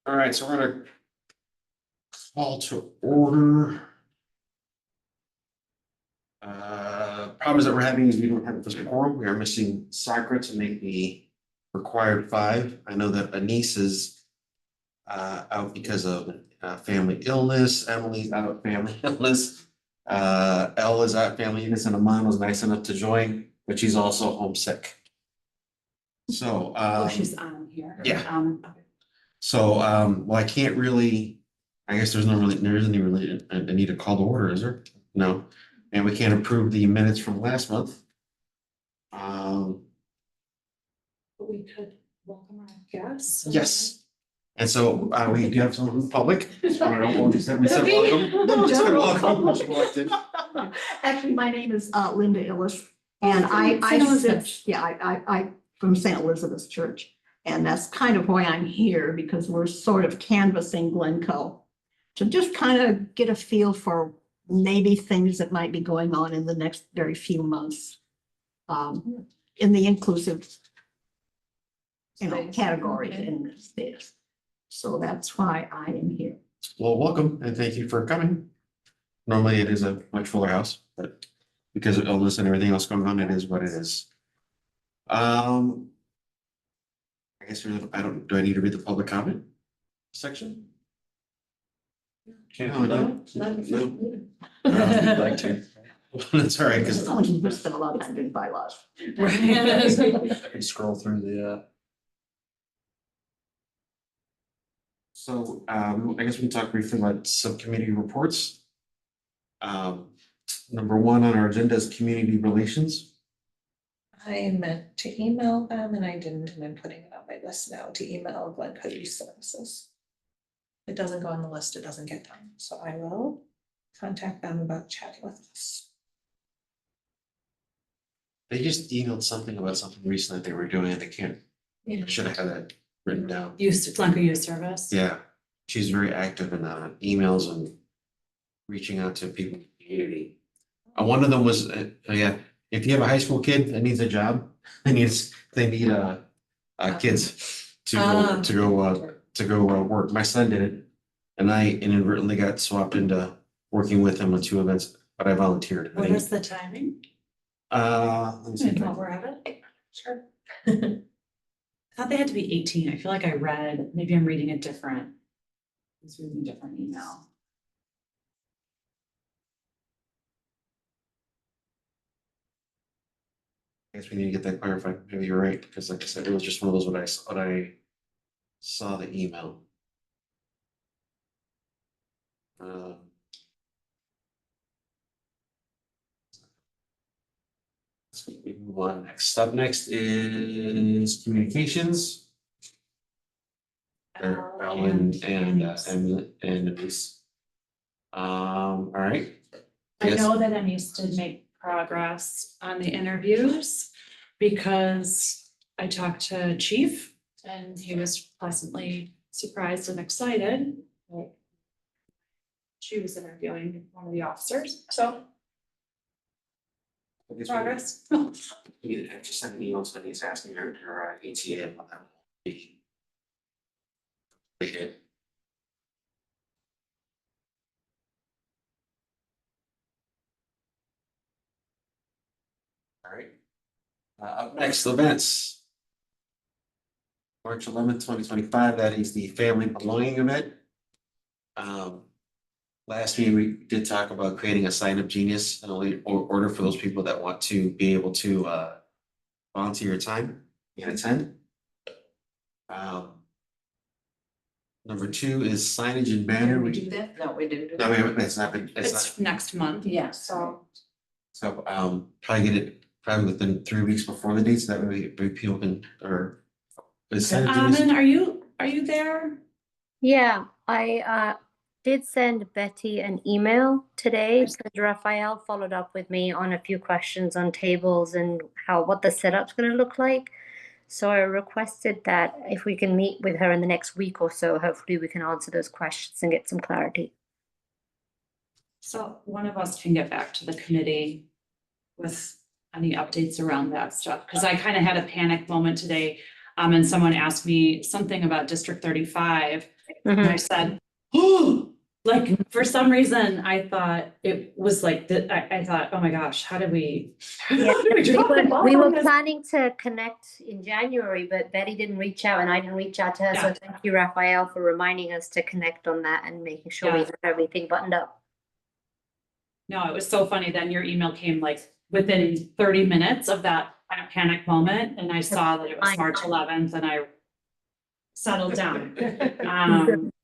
All right, so we're gonna call to order. Problem is that we're having is we don't have this quorum. We are missing Sakura to make the required 5. I know that Anise is out because of family illness. Emily's out family illness. Elle is out family illness, and Aman was nice enough to join, but she's also homesick. So She's on here. Yeah. Okay. So well, I can't really, I guess there isn't even really a need to call to order, is there? No, and we can't approve the minutes from last month. But we could welcome our guests. Yes. And so we do have someone from the public. I don't know, we said welcome. No, We said general welcome. public. She walked in. Actually, my name is Linda Illish, and I sit, yeah, I from St. Elizabeth's Church. And that's kind of why I'm here, because we're sort of canvassing Glencoe to just kind of get a feel for maybe things that might be going on in the next very few months. In the inclusive, category in this space. So that's why I am here. Well, welcome and thank you for coming. Normally it is a much fuller house, but because of illness and everything else going on, it is what it is. I guess do I need to read the public comment section? No. I'd like to. That's all right, because Someone who spent a lot of time doing bylaws. I can scroll through the, so I guess we can talk briefly about subcommittee reports. Number 1 on our agenda is community relations. I meant to email them and I didn't, and I'm putting it on my list now to email Glencoe Youth Services. If it doesn't go on the list, it doesn't get done, so I will contact them about chatting with us. They just emailed something about something recent that they were doing and they can't, should have had that written down. Glencoe Youth Service. Yeah, she's very active in emails and reaching out to people in the community. One of them was, yeah, if you have a high school kid that needs a job, they need kids to go work. My son did it, and I inadvertently got swapped into working with him on 2 events, but I volunteered. What is the timing? Let me see. And what we're at it? Sure. I thought they had to be 18. I feel like I read, maybe I'm reading it different. I was reading a different email. I guess we need to get that clarified. Maybe you're right, because like I said, it was just one of those when I saw the email. Let's move on next. Up next is communications. Ellen and Denise. All right. I Yes. know that Anise did make progress on the interviews because I talked to Chief and he was pleasantly surprised and excited that she was interviewing one of the officers, so progress. You just sent an email to Denise asking her ATA about that. They did. All right. Up next, events. March 11th, 2025, that is the family belonging event. Last meeting, we did talk about creating a sign of genius in order for those people that want to be able to volunteer your time and attend. Number 2 is signage and banner. Did we do that? No, we didn't do No, that. we haven't, it's not been, it's not. It's next month. Yeah, So So probably get it probably within 3 weeks before the date, so that way people can, or. Is Senate Amen, are you there? Yeah, I did send Betty an email today because Raphael followed up with me on a few questions on tables and what the setup's going to look like. So I requested that if we can meet with her in the next week or so, hopefully we can answer those questions and get some clarity. So one of us can get back to the committee with any updates around that stuff, because I kind of had a panic moment today. And someone asked me something about District 35, and Mhm. I said, oh, like, for some reason, I thought it was like, I thought, oh my gosh, how did we? Yeah, we drop the ball we on were this? planning to connect in January, but Betty didn't reach out and I didn't reach out to her. So Yeah. thank you, Raphael, for reminding us to connect on that and making sure we Yeah. have everything buttoned up. No, it was so funny. Then your email came like within 30 minutes of that kind of panic moment, and I saw that it was March 11th, and I settled down.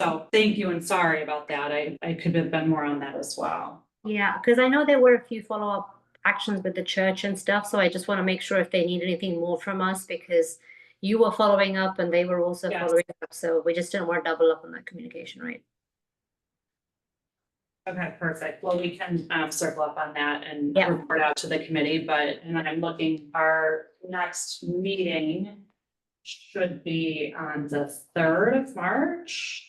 So thank you and sorry about that. I could have been more on that as well. Yeah, because I know there were a few follow-up actions with the church and stuff, so I just want to make sure if they need anything more from us, because you were following up and they were also Yes. following up, so we just didn't want to double up on that communication, right? Okay, perfect. Well, we can circle up on that and Yeah. report out to the committee, and then I'm looking, our next meeting should be on the 3rd of March.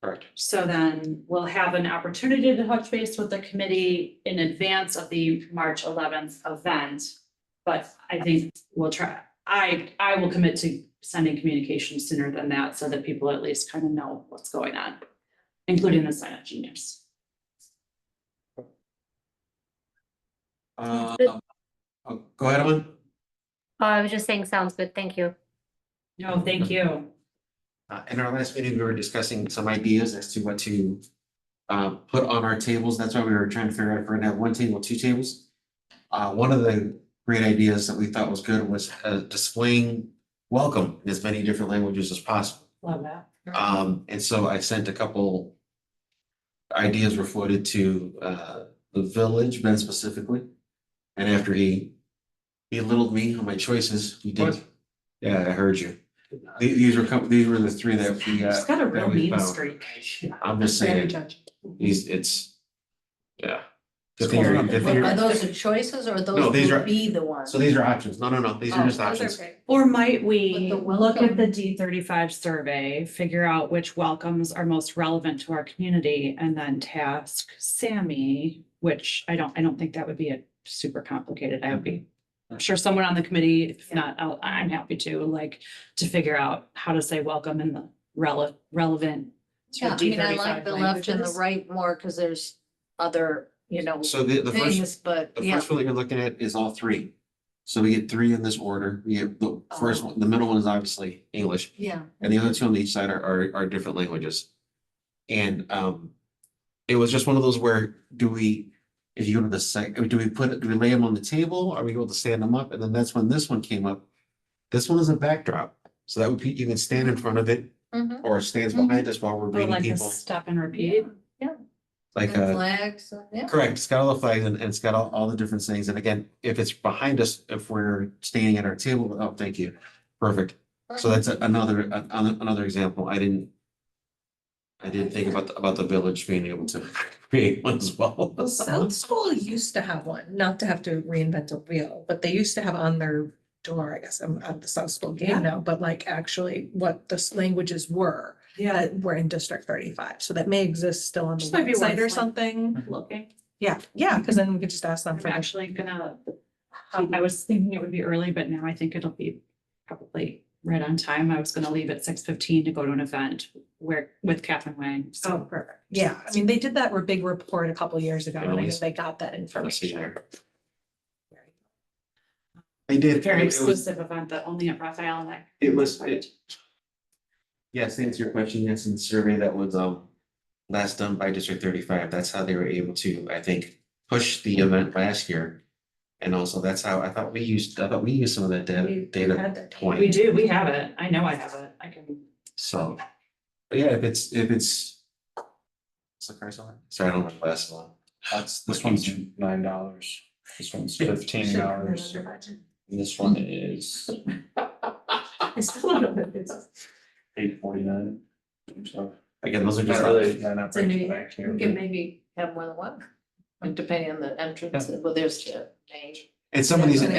Correct. So then we'll have an opportunity to touch base with the committee in advance of the March 11th event. But I think we'll try, I will commit to sending communication sooner than that so that people at least kind of know what's going on, including the sign up juniors. Oh, go ahead, Owen. I was just saying, sounds good, thank you. No, thank you. In our last meeting, we were discussing some ideas as to what to put on our tables. That's why we were trying to figure out if we're gonna have one table, two tables. One of the great ideas that we thought was good was displaying welcome in as many different languages as possible. Love that. And so I sent a couple ideas were floated to the village, Ben specifically. And after he belittled me on my choices, he did. What? Yeah, I heard you. These were the three that we She's got a that real we mean found. streak. I'm just Very saying, judgy. it's, yeah. Good Good thing thing good you're- thing Are you're- those the choices or No, those these are- would be the ones? So these are options. No, these are Oh, just those are options. great. Or might we But the look at the welcome- D35 survey, figure out which welcomes are most relevant to our community, and then task Sammy, which I don't think that would be a super complicated. I would be, I'm sure someone on the committee, if not, I'm happy to figure out how to say welcome in the relevant to Yeah, I mean, I D35 like the left and the languages. right more because there's other, So the first, things, but the yeah. first one that you're looking at is all three. So we get three in this order. We get the first Oh. one, the middle one is obviously English, Yeah. and the other two on each side are different languages. And it was just one of those where if you go to the site, do we lay them on the table? Are we able to stand them up? And then that's when this one came up. This one is a backdrop. So that would be, you can stand in front of it Mhm. or it stands behind us while we're Or greeting like a people. stop and repeat. Like And flags, yeah. correct, it's got all the flags and it's got all the different things. And again, if it's behind us, if we're standing at our table, oh, thank you. Perfect. So that's another example. I didn't think about the village being able to create one as well. Well, South School used to have one, not to have to reinvent a wheel, but they used to have on their door, I guess, I'm at the South School Yeah. game now, but like actually what the languages were. That were in District 35, so that may exist still on the Just might be website worth, or like, something. Looking. Yeah, because then we could just ask them I'm for. actually gonna, I was thinking it would be early, but now I think it'll be probably right on time. I was gonna leave at 6:15 to go to an event with Catherine Wang. Oh, So perfect. Yeah, I mean, they did that big report a couple years ago, and I know Anyways. they got that Let's see information. here. They did. very It was- exclusive event that only at Raphael and I. Yes, to answer your question, yes, in the survey that was last done by District 35, that's how they were able to, I think, push the event last year. And also that's how I thought we used some of that data had that. point. We do, we have it. I know I have it. I can. So, but yeah, if it's. What's the price on it? Sorry, I don't have my glasses on. This one's $9. This one's $15. And this one is I still don't know if it's. $8.49. So Again, those are just. not really, not It's a breaking new- it back here. You can maybe have more than one, like, depending on the entrance, well, there's the name. And some of these, Yeah,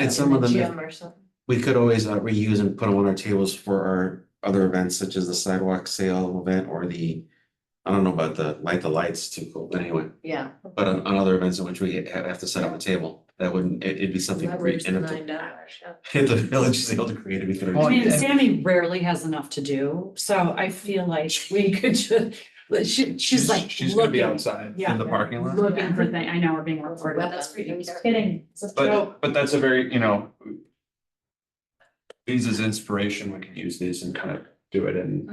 and some of them, Gym or something. we could always reuse and put them on our tables for our other events such as the sidewalk sale event or I don't know about the lights too cool, but anyway, Yeah. but on other events in which we have to set up a table. That wouldn't, it'd be something. Leverage the and if $9, the- yeah. If the village is able to create it, we could. Well, I mean, and- Sammy rarely has enough to do, so I feel like we could just, she's like She's gonna be looking, outside yeah. in the parking lot. looking for things. I know we're being recorded. Well, That's pretty, that's- kidding. It's a joke. But that's a very, you know. These as inspiration, we can use these and kind of do it in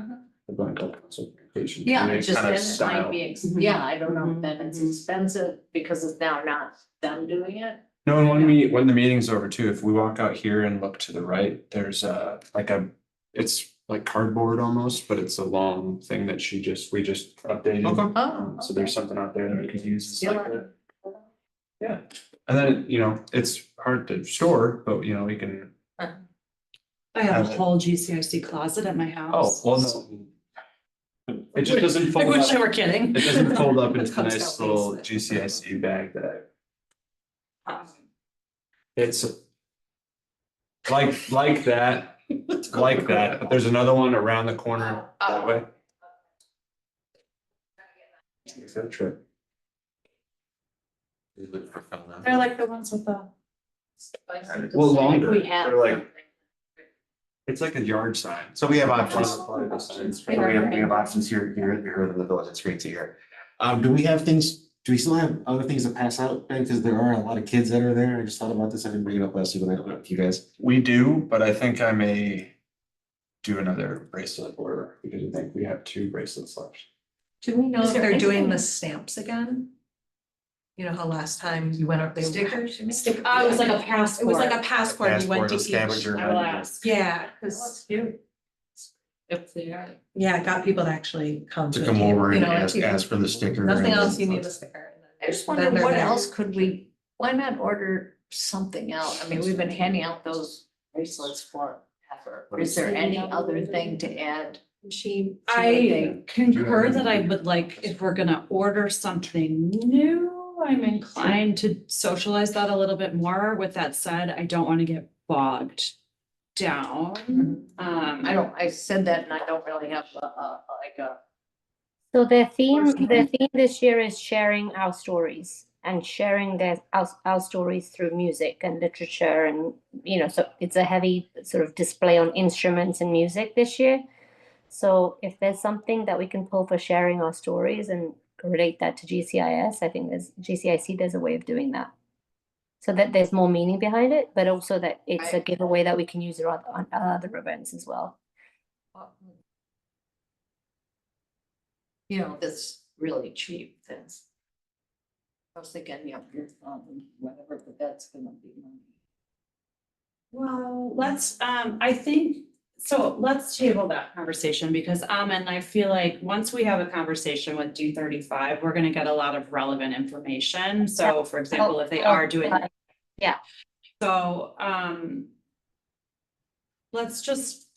the Glencoe consultation. Yeah, Any it's just kind then of it style. might be, Mhm. yeah, I don't know, Mhm. then it's Mhm. expensive because it's now not them doing it. No, and when the meeting's over too, if we walk out here and look to the right, there's it's like cardboard almost, but it's a long thing that we just updated. Okay. Oh. So there's something out there that we could use. It's Yeah. like yeah, and then, you know, it's hard to store, but you know, we can, I have a whole GCIC closet at my oh, house. well, no. It just doesn't I fold wish I up, were kidding. it doesn't fold up It into a comes nice out little nice. GCIC bag that it's like that, but there's another one around the corner that way. Good trip. We look for fun now. They're like the ones with the. Well, longer, We have they're like, something. it's like a yard sign. So we have options. Part of the signs. We have options here, here in the village, it's great to hear. Do we still have other things to pass out, Ben? Because there are a lot of kids that are there. I just thought about this. I didn't bring it up last week when I went with you guys. We do, but I think I may do another bracelet order because I think we have 2 bracelets left. Do we know Is if there they're doing anything- the stamps again? You know how last time you went up, they Stickers, you mean? It was like a passport. It was like a passport, you went Passport, to a each. scavenger I will hunt. ask. Yeah, Oh, because, that's cute. If they are. yeah, it got people to actually come To the come table, over you and know, like ask, you- ask for the sticker. Nothing and- else, you need a sticker. I just Then wonder they're what there. else could we, why not order something else? I mean, we've been handing out those bracelets forever. Is there any other thing to add? She. I concur that I would like, if we're gonna order something new, I'm inclined to socialize that a little bit more. With that said, I don't want to get bogged down. I said that and I don't really have like a. So the theme this year is sharing our stories and sharing our stories through music and literature, and you know, so it's a heavy sort of display on instruments and music this year. So if there's something that we can pull for sharing our stories and relate that to GCIS, I think there's a way of doing that. So that there's more meaning behind it, but also that it's a giveaway that we can use it on other events as well. You know, that's really cheap, that's. I was thinking, yeah, whatever, but that's gonna be money. Well, I think, so let's table that conversation because, and I feel like once we have a conversation with D35, we're gonna get a lot of relevant information. So for example, if they are doing. Yeah. So, let's just,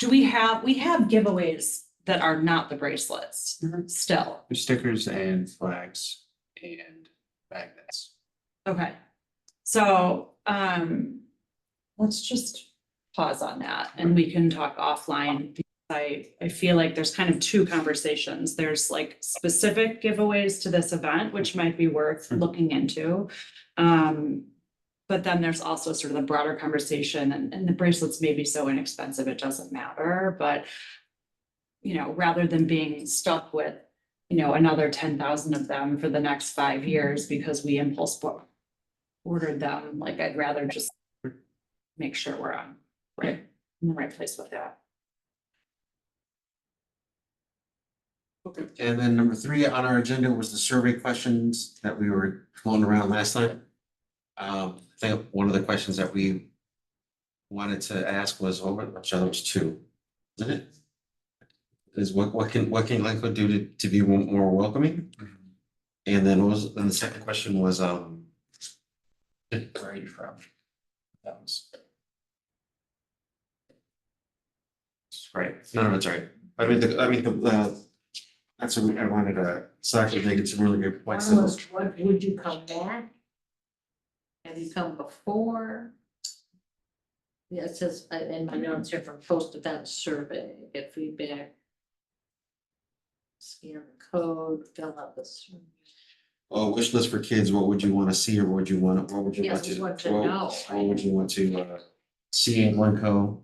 we have giveaways that are not the bracelets still. There's stickers and flags and magnets. Okay, so, let's just pause on that and we can talk offline. Because I feel like there's kind of 2 conversations. There's like specific giveaways to this event, which might be worth looking into. But then there's also sort of the broader conversation and the bracelets may be so inexpensive, it doesn't matter, but you know, rather than being stuck with, you know, another 10,000 of them for the next 5 years because we impulse ordered them, like I'd rather just make sure we're in the right place with that. Okay, and then number 3 on our agenda was the survey questions that we were floating around last time. I think one of the questions that we wanted to ask was, there was 2, isn't it? Is what can Glencoe do to be more welcoming? And then the second question was, where are you from? That was. Right, none of it's right. That's what I wanted to, Sasha making some really good points. What, would you come back? Have you come before? Yeah, it says, in my notes here from post-event survey, get feedback. Scan the code, fill out the survey. wish list for kids, what would you want to see or what would you want, what would you want Yes, we to? want to what- know. What would you want to see in Glencoe?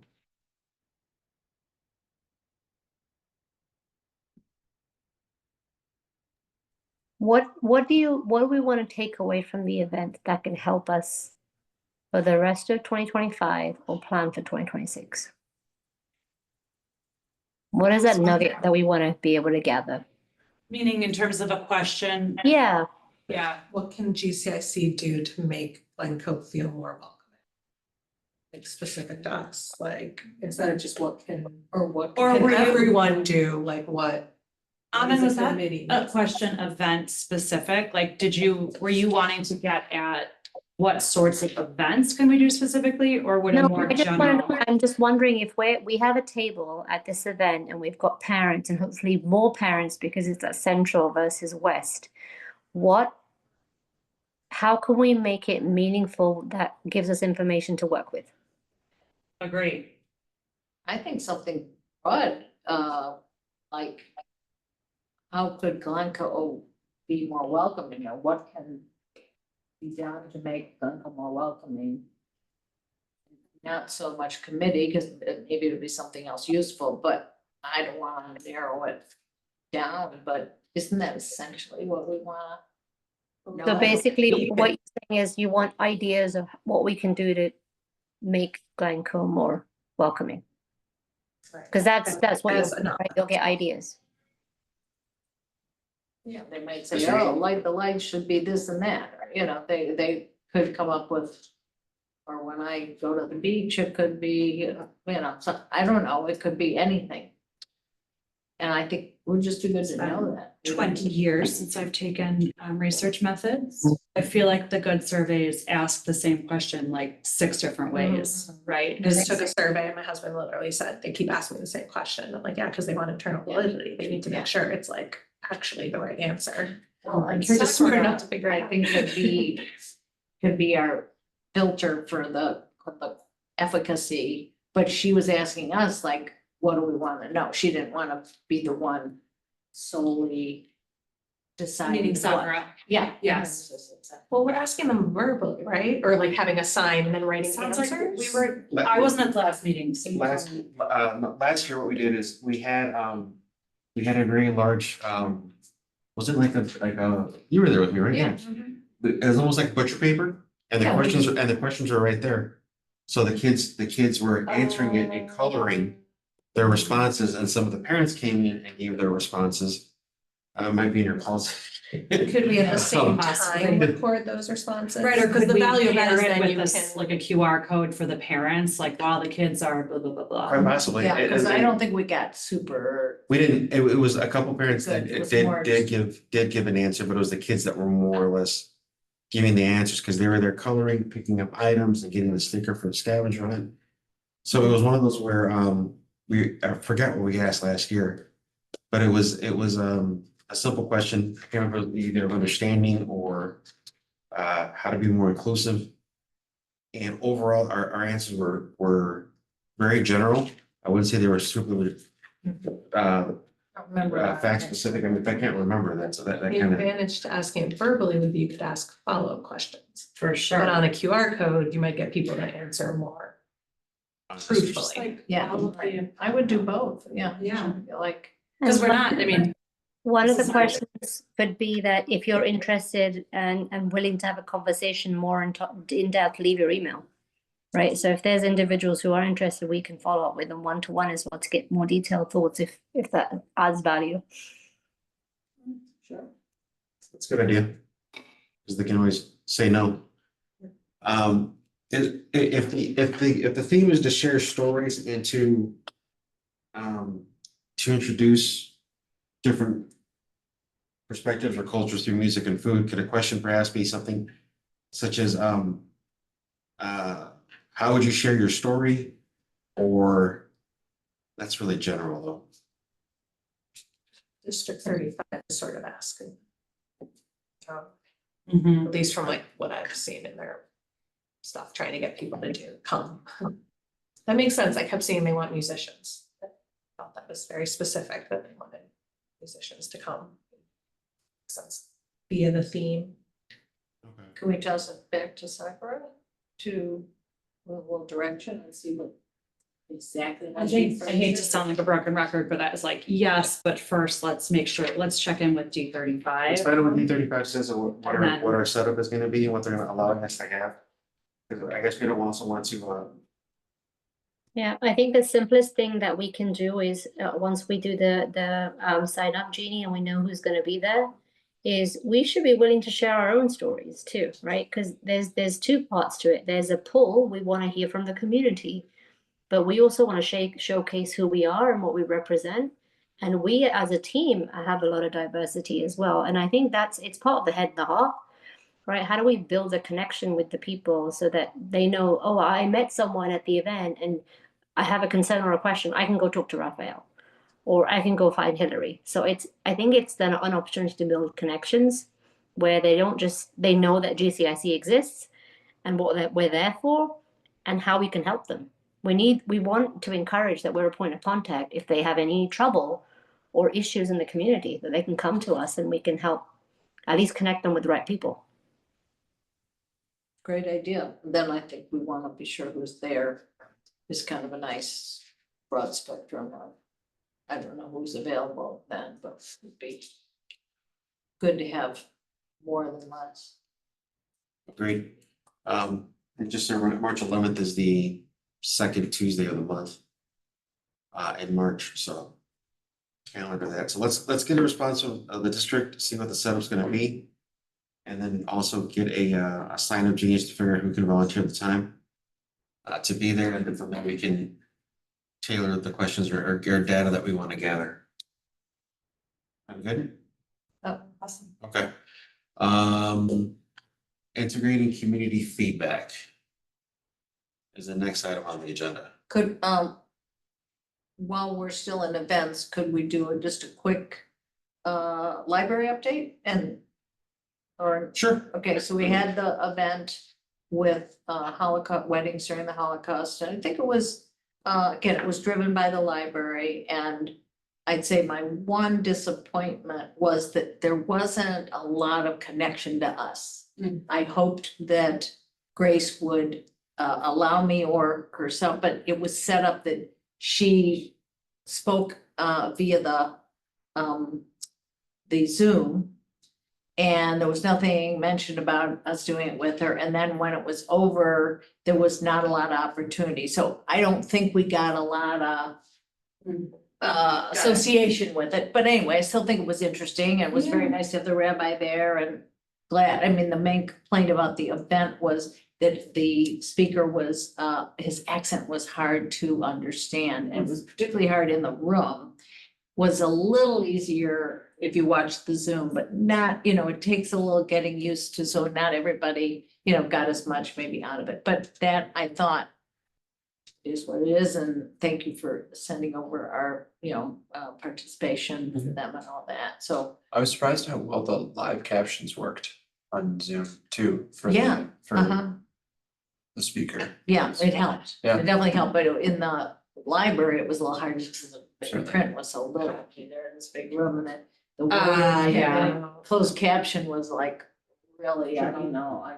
What do we want to take away from the event that can help us for the rest of 2025 or plan for 2026? What is that nugget that we want to be able to gather? Meaning in terms of a question, Yeah, yeah, What can GCIC do to make Glencoe feel more welcoming? Like specific to us, like instead of just what can, or what Or can were you- everyone do, like what? Anand, was that committee a needs? question event specific? Like, were you wanting to get at what sorts of events can we do specifically, or would no, a more I just wanna general? know, I'm just wondering if we have a table at this event and we've got parents and hopefully more parents because it's at Central versus West. How can we make it meaningful that gives us information to work with? Agree. I think something broad, like. How could Glencoe be more welcoming, or what can be done to make Glencoe more welcoming? Not so much committee, because maybe it'll be something else useful, but I don't wanna narrow it down, but isn't that essentially what we wanna? So know? basically, what you're saying is you want ideas of what we can do to make Glencoe more welcoming. Because that's what As you'll, enough. right? You'll get ideas. Yeah, they might say, oh, like the lights should be this and that, or, you know, they could come up with. Or when I go to the beach, it could be, you know, so, I don't know, it could be anything. And I think we're just too good to know that. 20 years since I've taken research methods. I feel like the good surveys ask the same question like 6 different ways, right? I just took a survey and my husband literally said, they keep asking me the same question. I'm like, yeah, because they want internal validity. They need to Yeah. make sure it's like actually the right answer. Well, and You're just smart Sakura, enough to figure it I out. think could be our filter for the efficacy, but she was asking us like, what do we wanna know? She didn't wanna be the one solely deciding Meaning what. Sakura. Yeah. Yes. Well, we're asking them verbally, right? Or like having a sign and then writing Sounds answers. like we were, I wasn't at the last meeting, so. Last year, what we did is we had a very large, was it like you were there with me, right? Yeah. It was almost like butcher paper, and Yeah, we the questions are right there. So the kids were answering it and coloring their responses, and some of the parents came in and gave their responses. Might be in your policy. Could we at the same Possibly. time record those responses? Right, or Because could the we value of that pair is it then you with this, can. like a QR code for the parents, like while the kids are blah, blah, blah, Quite blah. possibly. Yeah, cause I And- don't think we got super, We didn't, it was a couple parents that Good, it was did more- give an answer, but it was the kids that were more or less giving the answers, because they were there coloring, picking up items and getting the sticker for the scavenger hunt. So it was one of those where, I forgot what we asked last year, but it was a simple question. I can't remember, either understanding or how to be more inclusive. And overall, our answers were very general. I wouldn't say they were super I don't remember. fact specific. I mean, if I can't remember that, so that The kind of. advantage to asking it verbally would be you could ask follow-up questions. For But sure. on a QR code, you might get people to answer more truthfully. Yeah, Probably. I would do both, yeah. Yeah. Like, Because we're not, I mean, One of This the is great. questions could be that if you're interested and willing to have a conversation more in depth, leave your email. Right, so if there's individuals who are interested, we can follow up with them one-to-one as well to get more detailed thoughts if that adds value. sure. That's a good idea. Because they can always say no. If the theme is to share stories and to introduce different perspectives or cultures through music and food, could a question perhaps be something such as how would you share your story? Or that's really general though. District 35 is sort of asking. mhm. At least from like what I've seen in their stuff, trying to get people to come. That makes sense. I kept seeing they want musicians. I thought that was very specific that they wanted musicians to come. Makes sense. via the theme. Okay. Can we toss it back to Sakura to a little direction and see what exactly? I hate to sound like a broken record, but I was like, yes, but first, let's make sure, let's check in with D Let's 35. find out what D35 says and what And our, then- what our setup is gonna be and what they're gonna allow us to have. Because I guess we don't also want to, Yeah, I think the simplest thing that we can do is once we do the sign up, Jeannie, and we know who's going to be there, is we should be willing to share our own stories too, right? Because there's two parts to it. There's a pull, we want to hear from the community, but we also want to showcase who we are and what we represent. And we as a team have a lot of diversity as well. And I think it's part of the head and the heart, right? How do we build a connection with the people so that they know, oh, I met someone at the event and I have a concern or a question, I can go talk to Raphael, or I can go find Hillary. So I think it's then an opportunity to build connections where they know that GCIC exists and what we're there for and how we can help them. We want to encourage that we're a point of contact if they have any trouble or issues in the community, that they can come to us and we can help at least connect them with the right people. Great idea. Then I think we want to be sure who's there. It's kind of a nice broad spectrum of, I don't know who's available then, but it'd be good to have more than less. agreed. And just so March 11th is the second Tuesday of the month. In March, so. Calendar that, so let's get a response from the district, see what the setup's gonna be. And then also get a sign up genius to figure out who can volunteer at the time. To be there, and then from there we can tailor the questions or data that we want to gather. I'm good? Oh, awesome. Okay. Integrating community feedback is the next item on the agenda. Could, while we're still in events, could we do just a quick library update and or, Sure. okay, so we had the event with Holocaust weddings during the Holocaust, and I think it was again, it was driven by the library, and I'd say my one disappointment was that there wasn't a lot of connection to us. I hoped that Grace would allow me or herself, but it was set up that she spoke via the Zoom. And there was nothing mentioned about us doing it with her. And then when it was over, there was not a lot of opportunity. So I don't think we got a lot of association with it. But anyway, I still think it was interesting. And it was very nice to have the rabbi there and glad. I mean, the main complaint about the event was that the speaker was, his accent was hard to understand. And it was particularly hard in the room. Was a little easier if you watch the Zoom, but not, it takes a little getting used to, so not everybody, got as much maybe out of it, but that I thought is what it is, and thank you for sending over our, participation for them and all that, so. I was surprised how well the live captions worked on Zoom too, for Yeah, the speaker. Yeah, it helped. Yeah. It definitely helped, but in the library, it was a little hard because the Certainly. print was so little, they're in this big room, and then the Yeah. closed caption was like, really, I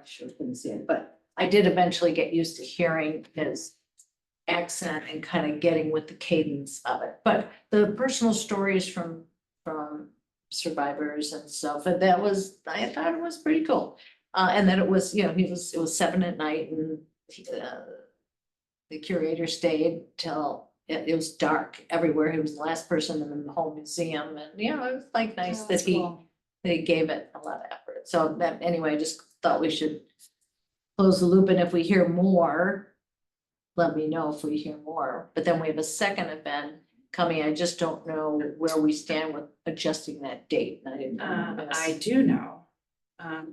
sure couldn't see it, but I did eventually get used to hearing his accent and kind of getting with the cadence of it, but the personal stories from survivors and stuff, and I thought it was pretty cool. And then it was, it was 7 at night, and the curator stayed till it was dark everywhere. He was the last person in the whole museum, and it was like nice that he gave it a lot of effort. So that, anyway, I just thought we should close the loop, and if we hear more, let me know if we hear more. But then we have a second event coming. I just don't know where we stand with adjusting that date. And I didn't know. I do know,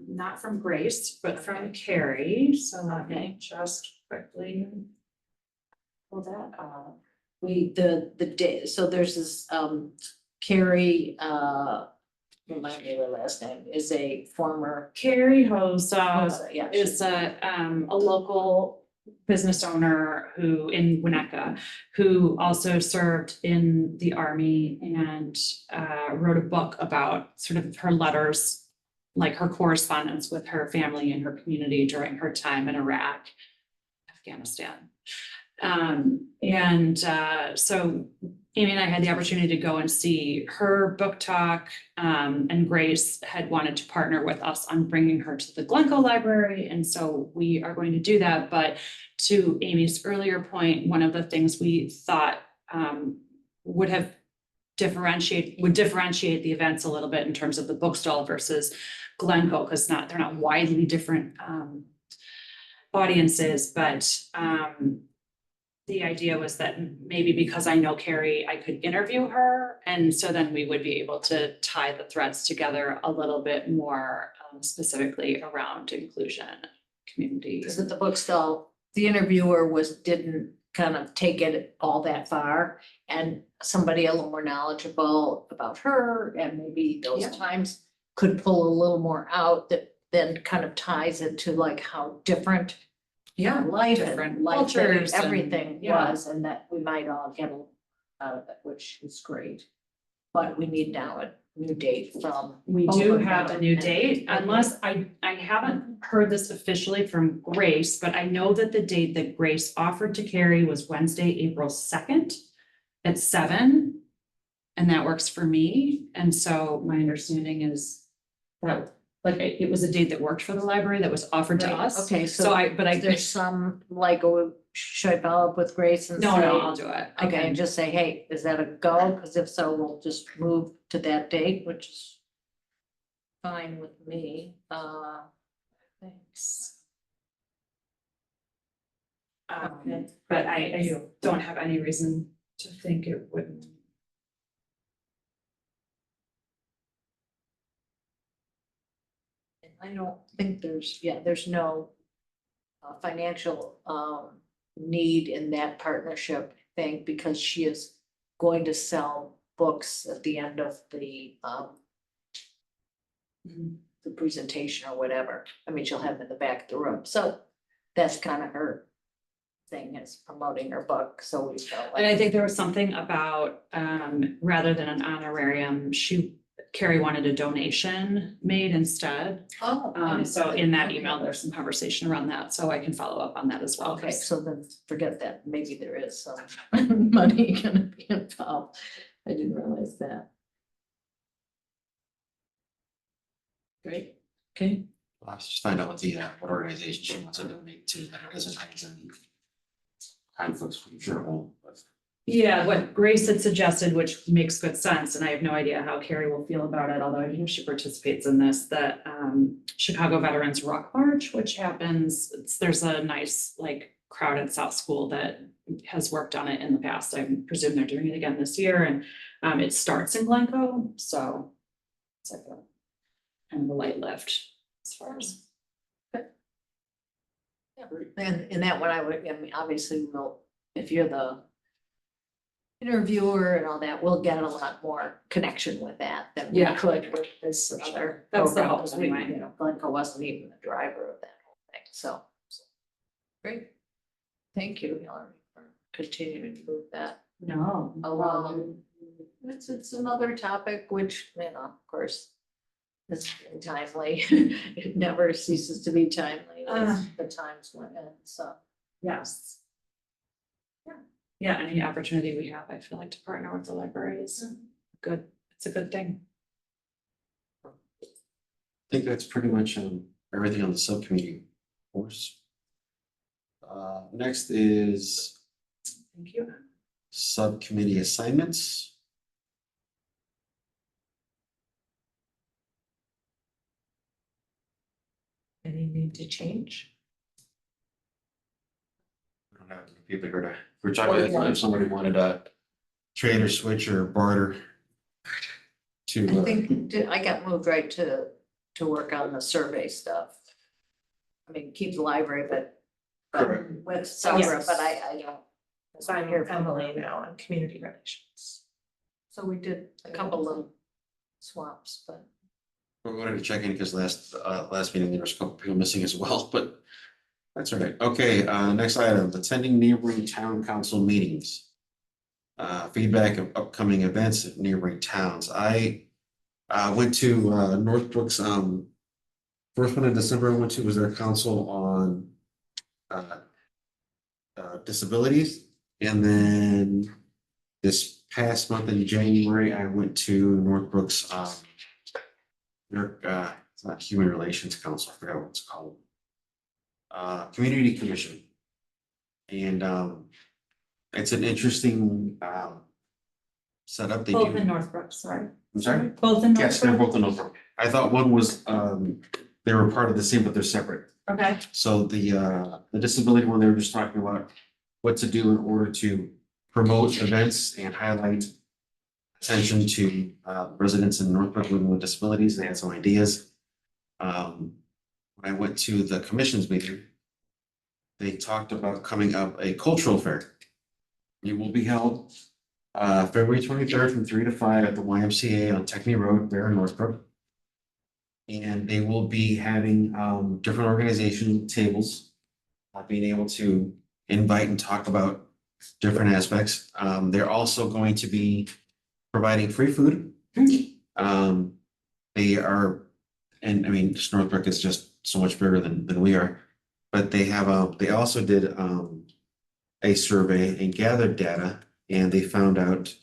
not from Grace, but from Carrie, so let me just quickly pull that up. The day, so there's this, Carrie, remind me of her last name, is a former. Carrie Hosa Yeah. is a local business owner who in Winnetka, who also served in the army and wrote a book about sort of her letters like her correspondence with her family and her community during her time in Iraq, Afghanistan. So Amy and I had the opportunity to go and see her book talk, and Grace had wanted to partner with us on bringing her to the Glencoe Library. And so we are going to do that. But to Amy's earlier point, one of the things we thought would differentiate the events a little bit in terms of the book stall versus Glencoe, because they're not widely different audiences, but the idea was that maybe because I know Carrie, I could interview her. And so then we would be able to tie the threads together a little bit more specifically around inclusion, community. Because at the book stall, the interviewer didn't kind of take it all that far. And somebody a little more knowledgeable about her and maybe those Yeah. times could pull a little more out that then kind of ties into like how different life different and life cultures and- everything yeah. was, and that we might all get a lot out of it, which is great. But we need now a new date from. We both do of have a them. new date, unless I haven't heard this officially from Grace, but I know that the date that Grace offered to Carrie was Wednesday, April 2nd at 7. And that works for me. And so my understanding is that, like, it was a date that worked for the library that was offered to Right, us. okay, So so I there's some, like, should I follow up with Grace and say? no, I'll do it. I Okay, can- and just say, hey, is that a go? Because if so, we'll just move to that date, which is fine with me. Thanks. But I don't have any reason to think it wouldn't. I don't think there's no financial need in that partnership, I think, because she is going to sell books at the end of the presentation or whatever. I mean, she'll have them in the back of the room. So that's kind of her thing, is promoting her book. So we felt And I like, think there was something about, rather than an honorarium, Carrie wanted a donation made instead. So in that email, there's some conversation around that, so I can follow up on that as well. okay, so then forget that. Maybe there is some money gonna be involved. I didn't realize that. Great, okay. I'll just find out what organization she wants to donate to, that it doesn't have any conflicts from journal, but. Yeah, what Grace had suggested, which makes good sense, and I have no idea how Carrie will feel about it, although I know she participates in this, that Chicago Veterans Rock March, which happens, there's a nice like crowd at South School that has worked on it in the past. I presume they're doing it again this year, and it starts in Glencoe, so it's like a kind of a light lift as far as. And in that one, I mean, obviously we'll, if you're the interviewer and all that, we'll get a lot more connection with that than we Yeah. could with this other. That's the program, hope, 'cause we, anyway. you know, Glencoe wasn't even the driver of that whole thing, so. Great. Thank you, Hillary, for continuing to move that No. along. It's another topic which, you know, of course, it's timely. It never ceases to be timely as the times went in, so. Yes. Yeah, any opportunity we have, I feel like, to partner with the library is good, it's a good thing. I think that's pretty much everything on the subcommittee course. Next is Thank you. subcommittee assignments. Any need to change? We don't have any people here to, we're talking about if somebody wanted to trade or switch or barter. To, I think I got moved right to work on the survey stuff. I mean, keep the library, but Correct. with Sarah, Yes. but I don't. So I'm here Emily now on community relations. So we did a couple of swaps, but we wanted to check in because last meeting, there was a couple people missing as well, but that's all right. Okay, next item, attending neighboring town council meetings. Feedback of upcoming events at neighboring towns. I went to Northbrook's First one in December I went to was their council on uh, disabilities. And then this past month in January, I went to Northbrook's it's not Human Relations Council, I forgot what it's called. Community Commission. And it's an interesting setup. They Both do. in Northbrook, sorry. I'm sorry? Both in Yes, they're Northbrook? both in Northbrook. I thought one was they were part of the same, but they're separate. Okay, So the disability one, they were just talking about what to do in order to promote events and highlight attention to residents in Northbrook living with disabilities. They had some ideas. When I went to the commission's meeting, they talked about coming up a cultural fair. It will be held February 23rd from 3 to 5 at the YMCA on Techney Road there in Northbrook. And they will be having different organization tables, being able to invite and talk about different aspects. They're also going to be providing free food. They are, and I mean, just Northbrook is just so much bigger than we are. But they have they also did a survey and gathered data, and they found out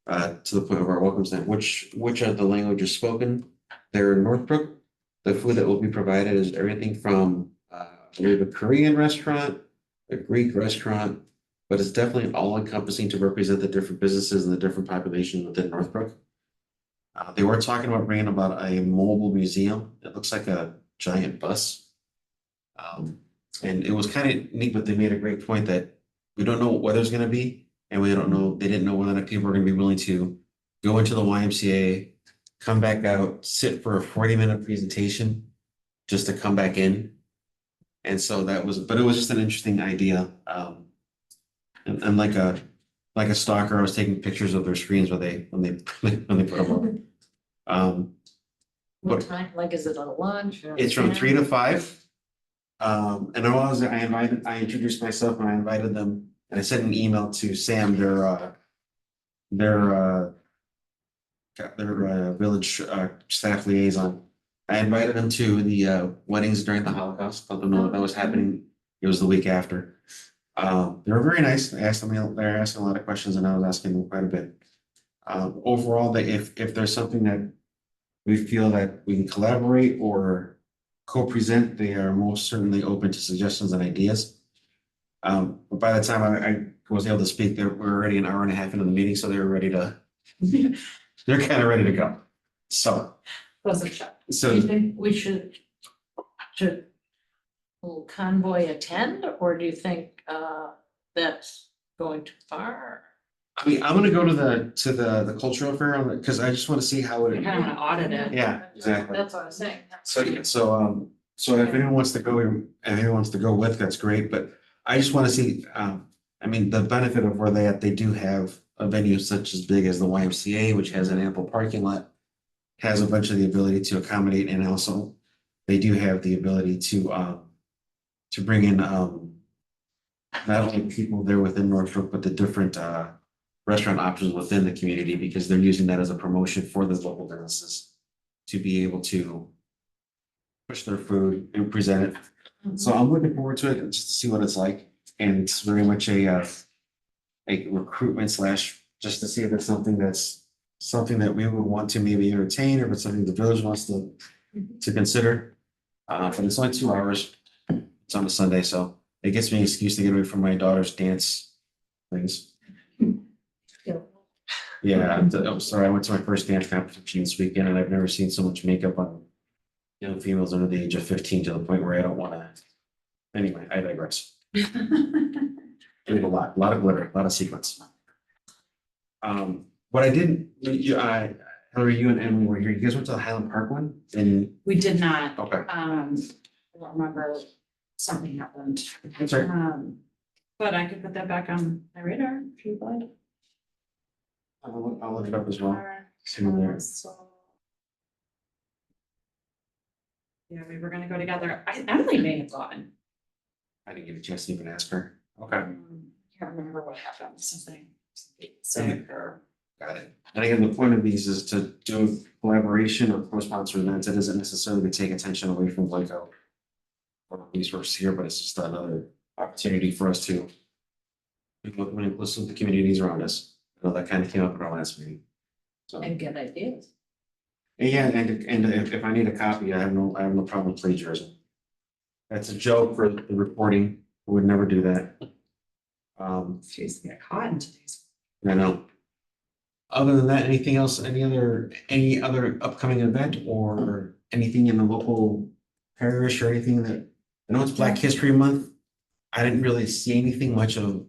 to the point of our welcome center, which of the languages spoken there in Northbrook. The food that will be provided is everything from we have a Korean restaurant, a Greek restaurant, but it's definitely all encompassing to represent the different businesses and the different population within Northbrook. They were talking about bringing about a mobile museum. It looks like a giant bus. And it was kind of neat, but they made a great point that we don't know what weather's gonna be, and we don't know, they didn't know whether or not people are gonna be willing to go into the YMCA, come back out, sit for a 40-minute presentation just to come back in. And so that was, but it was just an interesting idea. And like a stalker, I was taking pictures of their screens when they put them up. What But time, like, is it a lunch or? it's from 3 to 5. And I introduced myself and I invited them, and I sent an email to Sam, their village staff liaison. I invited them to the weddings during the Holocaust, let them know that was happening. It was the week after. They were very nice. I asked them, they're asking a lot of questions, and I was asking them quite a bit. Overall, that if there's something that we feel that we can collaborate or co-present, they are most certainly open to suggestions and ideas. But by the time I was able to speak, we're already an hour and a half into the meeting, so they were ready to, they're kind of ready to go. So, wasn't sure. Do so you think we should will convoy attend, or do you think that's going too far? I mean, I'm gonna go to the cultural fair because I just want to see how We it. kind of want to audit it. Yeah, exactly. That's what I was saying. So, yeah, so if anyone wants to go, if anyone wants to go with, that's great, but I just want to see, I mean, the benefit of where they do have a venue such as big as the YMCA, which has an ample parking lot, has a bunch of the ability to accommodate, and also they do have the ability to bring in, not only people there within Norfolk, but the different, restaurant options within the community, because they're using that as a promotion for the local businesses to be able to push their food and present it. So I'm looking forward to it just to see what it's like. And it's very much a recruitment slash just to see if it's something that we would want to maybe entertain, or if it's something the village wants to consider. But it's only 2 hours. It's on a Sunday, so it gives me an excuse to get away from my daughter's dance things. Yeah, I'm sorry, I went to my first dance competition this weekend, and I've never seen so much makeup on young females under the age of 15, to the point where I don't wanna. Anyway, I digress. There's a lot of glitter, a lot of sequins. What I didn't, Hillary, you and Emily were here, you guys went to the Highland Park one, and, We did not, okay, I don't remember, something happened. I'm sorry. But I could put that back on my radar if you'd like. I'll look it up as well. See when they're- Yeah, we were gonna go together. Emily may have gone. I didn't get a chance to even ask her. Okay. Can't remember what happened, something sick or Got it. And again, the point of these is to do collaboration or co-sponsor events. It isn't necessarily to take attention away from Glencoe or resources here, but it's just another opportunity for us to look close to the communities around us. I know that kind of came up at our last meeting. So, And get ideas. and yeah, and if I need a copy, I have no problem with plagiarism. That's a joke for the recording. I would never do that. Jeez, get caught in today's. I know. Other than that, anything else, any other upcoming event or anything in the local parish or anything that, I know it's Black History Month. I didn't really see anything much of,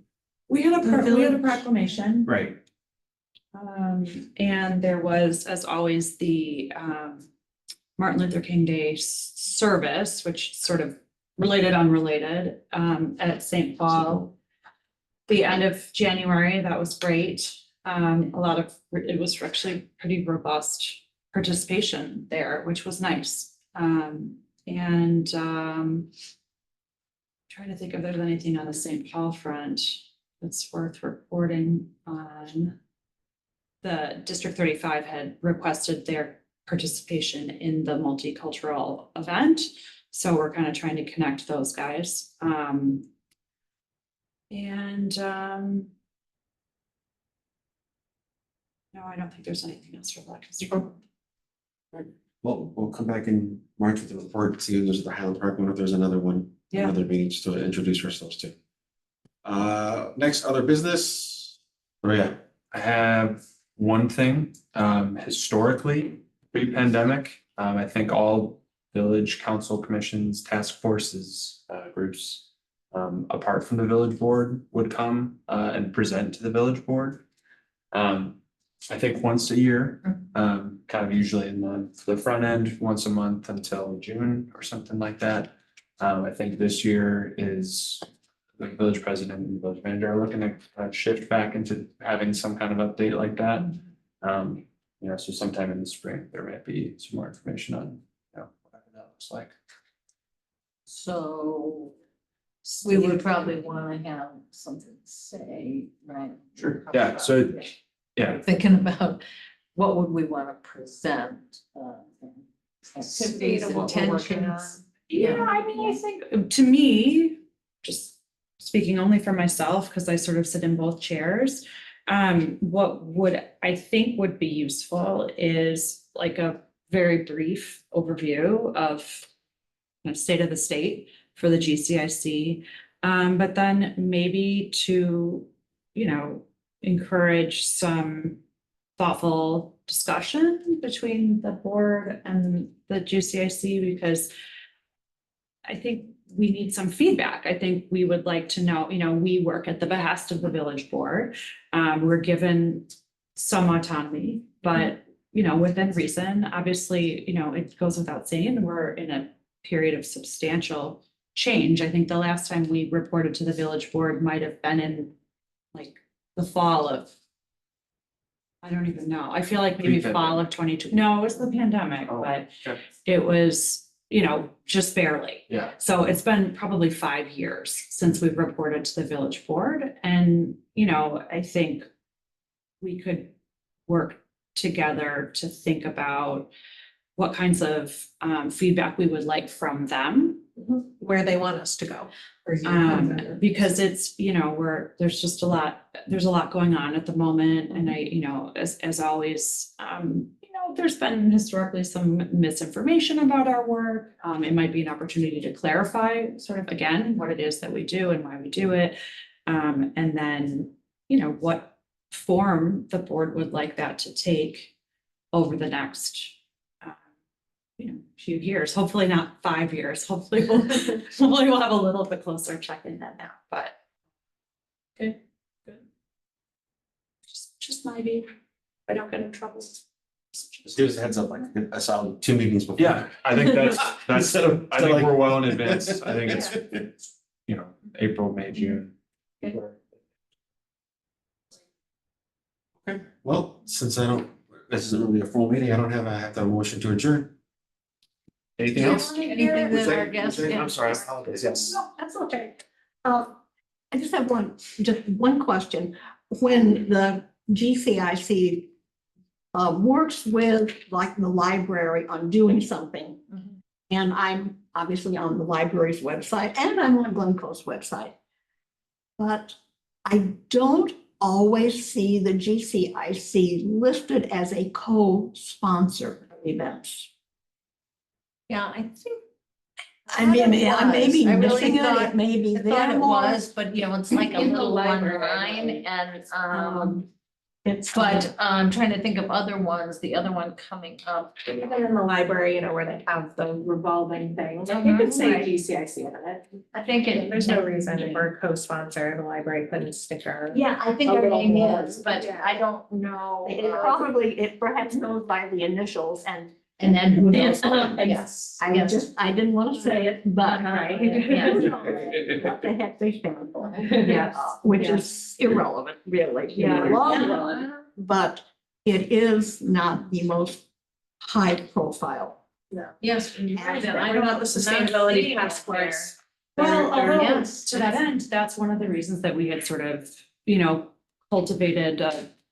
We had The we had a village- proclamation. right, And there was, as always, the Martin Luther King Day service, which sort of related, unrelated, at St. Paul. The end of January, that was great. It was actually pretty robust participation there, which was nice. Trying to think if there's anything on the St. Paul front that's worth reporting on. The District 35 had requested their participation in the multicultural event. So we're kind of trying to connect those guys. No, I don't think there's anything else for Black History. well, we'll come back in March with the report, see if there's the Highland Park one, if there's another one, Yeah. another meeting just to introduce ourselves to. Next, other business, oh yeah, I have one thing, historically, pre-pandemic, I think all village council commissions, task forces, groups, apart from the village board would come, and present to the village board. I think once a year, kind of usually in the front end, once a month until June or something like that. I think this year is the village president and the village manager are looking to kind of shift back into having some kind of update like that. So sometime in the spring, there might be some more information on, whatever that looks like. So we would probably wanna have something to say, right? Sure. Yeah, so, yeah, Thinking about what would we wanna present, activities, State of what we're working on. intentions. Yeah, I mean, I think, to me, just speaking only for myself, because I sort of sit in both chairs. What I think would be useful is like a very brief overview of state of the state for the GCIC. But then maybe to, encourage some thoughtful discussion between the board and the GCIC, because I think we need some feedback. I think we would like to know, we work at the behest of the village board. We're given some autonomy, but, within reason. Obviously, it goes without saying, we're in a period of substantial change. I think the last time we reported to the village board might have been in like the fall of, I don't even know. I feel like maybe fall of 22. No, it was the pandemic, Oh, but okay. it was, just barely. Yeah. So it's been probably 5 years since we've reported to the village board. And, I think we could work together to think about what kinds of feedback we would like from them. Where they want us to go. Because it's, there's just there's a lot going on at the moment. And as always, there's been historically some misinformation about our work. It might be an opportunity to clarify sort of again, what it is that we do and why we do it. And then, what form the board would like that to take over the next few years, hopefully not 5 years, hopefully we'll have a little bit closer check in that now, but. Good. Just my view, if I don't get in trouble. just give us a heads up, like a solid 2 meetings before. Yeah, I think that's, Instead of- I think like- we're well in advance. I think it's, April, May, June. Okay, well, since this isn't really a full meeting, I have to have a motion to adjourn. Anything else? Anything that our guests. I'm sorry, I apologize, yes. No, that's okay. I just have one question. When the GCIC works with like the library on doing something. Mhm. And I'm obviously on the library's website and I'm on Glencoe's website. But I don't always see the GCIC listed as a co-sponsor of events. Yeah, I think. I mean, I may be I really missing it, thought- it may be I thought there it more. was, but you know, it's like a In the little one library, line and, It's, but I'm trying to think of other ones, the other one coming up. Even in the library, you know, where they have the revolving things, I think it's say Right. GCIC on it. I think it. There's no reason if we're a co-sponsor, the library couldn't sticker. Yeah, I think A our little name more. is, but I don't know. it perhaps goes by the initials and And then who knows? Yes. I just, I didn't want to say it, but. Right. Yeah. What the heck they stand for. Yes. Which is irrelevant, really. in the Yeah. long run, but it is not the most high profile. Yes. I don't know, the sustainability task force. Well, although yes. to that end, that's one of the reasons that we had sort of, cultivated,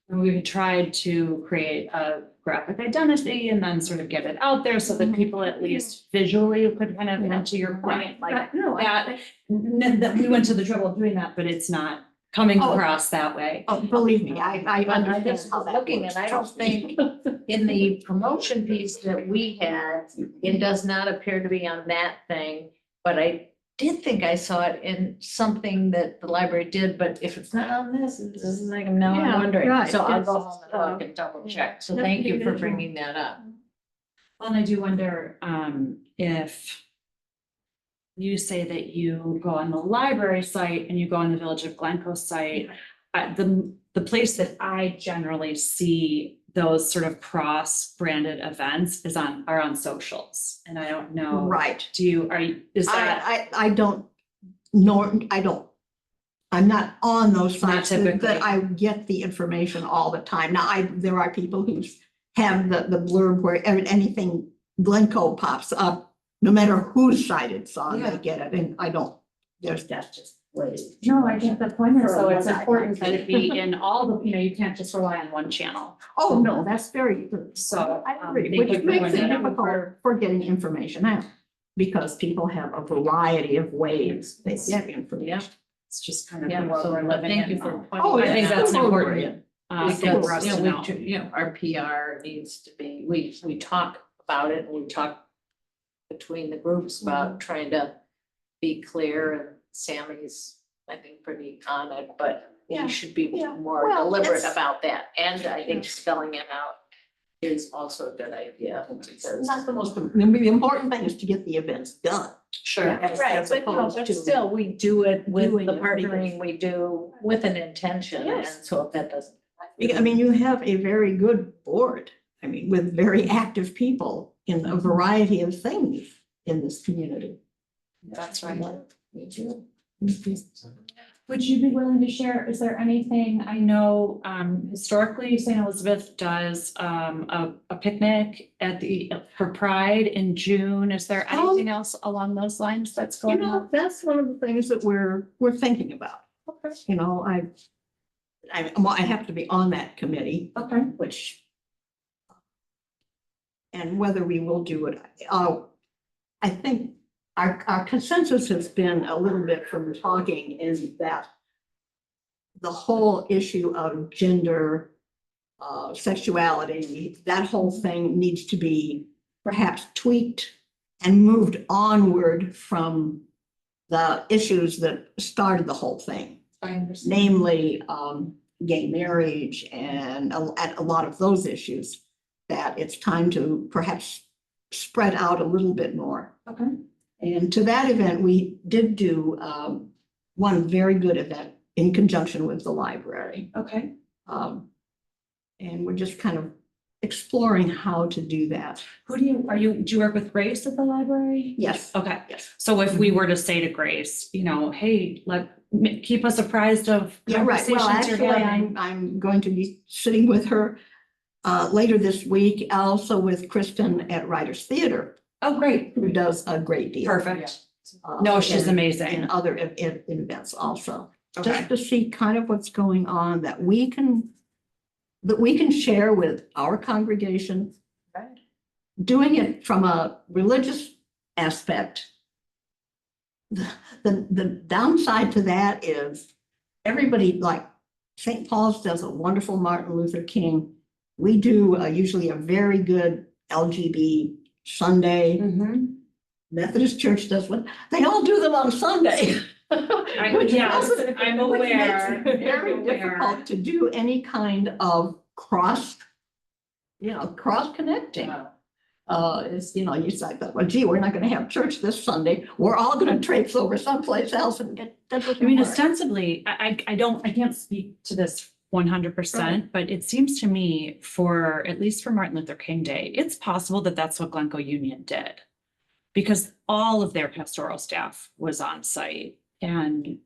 we had tried to create a graphic identity and then sort of get it out there so that people at least visually could kind of, and to your point, like No, that, that we went to the trouble of doing that, but it's not coming Oh. across that way. Oh, believe me, I But I understand just how was that looking works. and I don't think in the promotion piece that we had, it does not appear to be on that thing. But I did think I saw it in something that the library did, but if it's not on this, this is like, now I'm Yeah, wondering. right. So I'll go It's, home and look and double check. So yeah. thank you for Individual. bringing that up. Well, and I do wonder, if you say that you go on the library site and you go on the Village of Glencoe site, the place that I generally see those sort of cross-branded events are on socials, and I don't know. Right. Is that, I don't, I'm not on those Not sites, typically. but I get the information all the time. Now, there are people who have the blurb where anything Glencoe pops up, no matter whose site it's on, they Yeah. get it, and that's just way. no, I think the point is, so it's For one important that item. it be in all the, you can't just rely on one channel. Oh, no, that's very, So, I agree, thank which you for makes pointing it that out. difficult for getting information out. Because people have a variety of ways they get information. It's just kind of Yeah, the world so we're living thank you in. for Oh, pointing I think that that's out. an Totally. important, thing for us Because, to you know, know. our PR needs to be, we talk about it and we talk between the groups about trying to be clear, and Sammy's, I think, pretty on it, but Yeah, we should be yeah. more Well, deliberate it's- about that. And I think spelling it out is also a good idea, It's because. not the most, the important thing is to get the events done. Sure. As- Right, as but no, opposed but to still, we do it with doing the it partnering we do with an intention, and Yes. so if that doesn't. I mean, you have a very good board, I mean, with very active people in a variety of things in this community. That's right. Me too. Would you be willing to share, is there anything, I know, historically, St. Elizabeth does, a picnic for Pride in June. Is there anything else along those lines that's You going know, on? that's one of the things that we're thinking about. Okay. You know, well, I have to be on that committee, Okay. which and whether we will do it, I think our consensus has been a little bit from talking is that the whole issue of gender, sexuality, that whole thing needs to be perhaps tweaked and moved onward from the issues that started the whole thing, I understand. namely gay marriage and a lot of those issues, that it's time to perhaps spread out a little bit more. Okay. And to that event, we did do one very good event in conjunction with the library. Okay. And we're just kind of exploring how to do that. Do you work with Grace at the library? Yes. Okay. Yes. So if we were to say to Grace, hey, keep us apprised of Yeah, right. Well, conversations you're actually, having. I'm going to be sitting with her later this week, also with Kristen at Writers Theater, Oh, great. who does a great deal. Perfect. No, she's in amazing. other events also. Okay. Just to see kind of what's going on that we can that we can share with our congregation. Right. Doing it from a religious aspect. The downside to that is everybody, like St. Paul's does a wonderful Martin Luther King. We do usually a very good LGBT Sunday. Methodist Church does one. They all do them on Sunday. yes, I'm Which makes aware. it very I'm aware. difficult to do any kind of cross connecting. It's, you say, well, gee, we're not gonna have church this Sunday. We're all gonna traipse over someplace else and that doesn't I mean, work. ostensibly, I can't speak to this 100%, but it seems to me for, at least for Martin Luther King Day, it's possible that that's what Glencoe Union did. Because all of their pastoral staff was on site and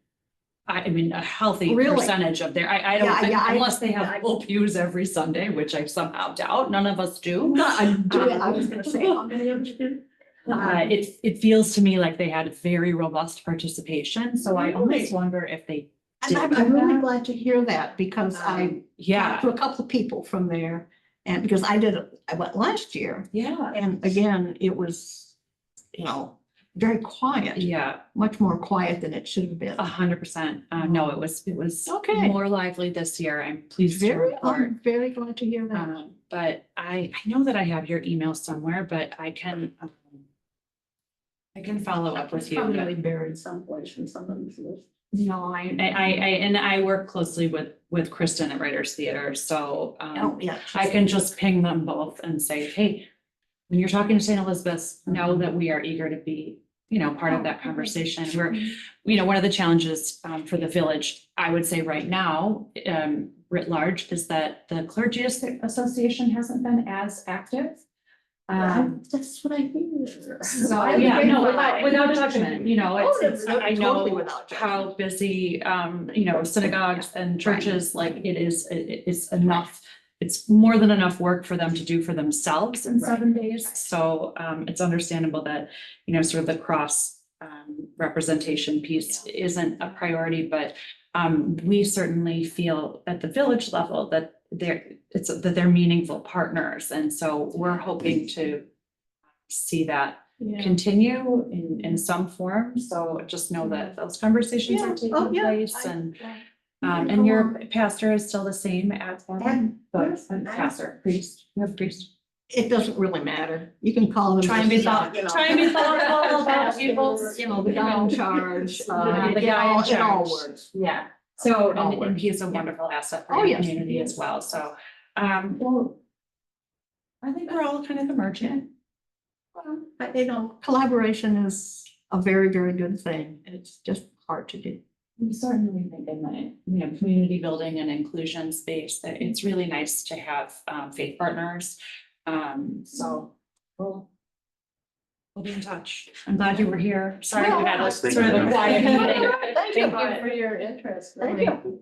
I mean, a healthy Really? percentage of their, unless they have full pews every Sunday, which I somehow doubt, none of us do. No, I was gonna say, how many of you do? It feels to me like they had very robust participation, so I almost wonder if they And I'm really glad to hear that because I yeah, talked to a couple of people from there. And because I went last year yeah, and again, it was, very quiet. yeah, Much more quiet than it should have been. 100%. No, it was Okay. more lively this year. I'm pleased to report. I'm very glad to hear that. But I know that I have your email somewhere, but I can follow up with you. Probably buried someplace in some of these lists. No, I work closely with Kristen at Writers Theater, so Oh, yeah. I can just ping them both and say, hey, when you're talking to St. Elizabeth's, know that we are eager to be, part of that conversation. We're, one of the challenges for the village, I would say right now, writ large, is that the Clergy Association hasn't been as active. That's what I hear. So, yeah, no, without judgment, it's, I know Totally without judgment. how busy, synagogues and churches, like it's enough. It's more than enough work for them to do for themselves in 7 days. So, it's understandable that, sort of the cross, representation piece isn't a priority, but, we certainly feel at the village level that they're meaningful partners. And so we're hoping to see that continue in some form. So just know that those conversations are taking place and your pastor is still the same as pastor, priest, you have priest. It doesn't really matter. You can call them. Try and be thoughtful about people's, The guy in charge. the guy in It all charge. works. Yeah, so, All and works. he's a wonderful asset Oh, for the yes. community as well, so, well, I think we're all kind of emerging. But collaboration is a very, very good thing. It's just hard to do. We certainly think in the, community building and inclusion space that it's really nice to have, faith partners. So we'll be in touch. I'm glad you were here. Sorry we had a sort of a quiet meeting. Thank you. for your interest. Thank you.